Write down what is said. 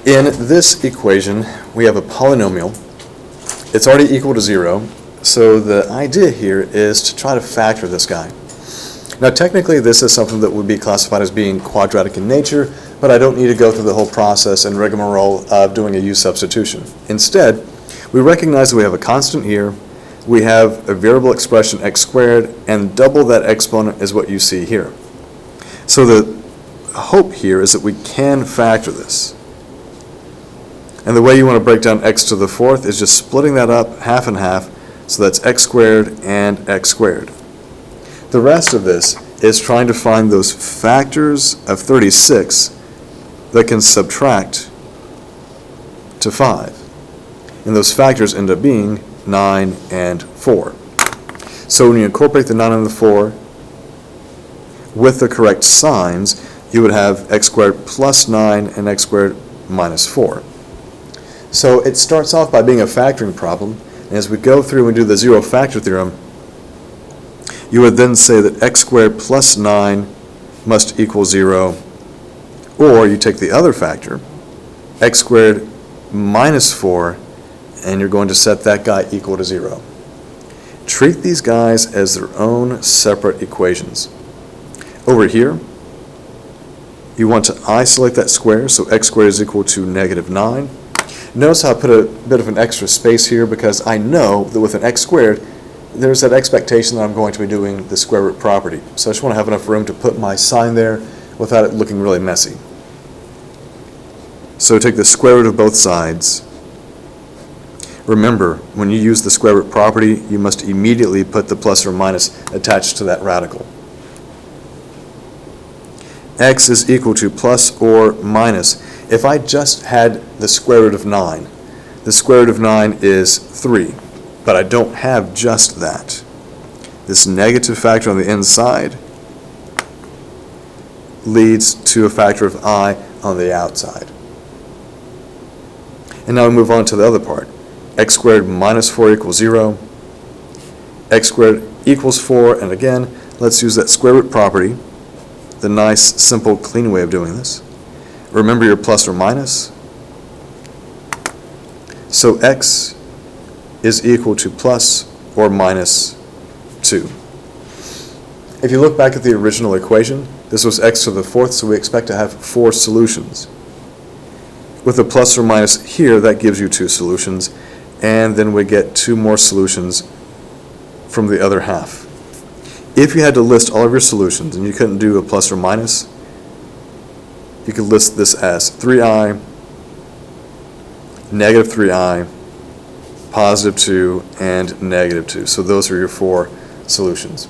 In this equation, we have a polynomial. It's already equal to 0, so the idea here is to try to factor this guy. Now technically this is something that would be classified as being quadratic in nature, but I don't need to go through the whole process and rigmarole of doing a u substitution. Instead, we recognize that we have a constant here, we have a variable expression x squared, and double that exponent is what you see here. So the hope here is that we can factor this. And the way you want to break down x to the fourth is just splitting that up half and half, so that's x squared and x squared. The rest of this is trying to find those factors of 36 that can subtract to 5. And those factors end up being 9 and 4. So when you incorporate the 9 and the 4 with the correct signs, you would have x squared plus 9 and x squared minus 4. So it starts off by being a factoring problem, and as we go through and do the zero factor theorem, you would then say that x squared plus 9 must equal 0, or you take the other factor, x squared minus 4, and you're going to set that guy equal to 0. Treat these guys as their own separate equations. Over here, you want to isolate that square, so x squared is equal to negative 9. Notice how I put a bit of an extra space here because I know that with an x squared, there's that expectation that I'm going to be doing the square root property. So I just want to have enough room to put my sign there without it looking really messy. So take the square root of both sides. Remember, when you use the square root property, you must immediately put the plus or minus attached to that radical. X is equal to plus or minus. If I just had the square root of 9, the square root of 9 is 3, but I don't have just that. This negative factor on the inside leads to a factor of I on the outside. And now we move on to the other part. X squared minus 4 equals 0. X squared equals 4, and again, let's use that square root property, the nice, simple, clean way of doing this. Remember your plus or minus. So x is equal to plus or minus 2. If you look back at the original equation, this was x to the fourth, so we expect to have 4 solutions. With a plus or minus here, that gives you 2 solutions, and then we get 2 more solutions from the other half. If you had to list all of your solutions and you couldn't do a plus or minus, you could list this as 3i, negative 3i, positive 2, and negative 2. So those are your 4 solutions.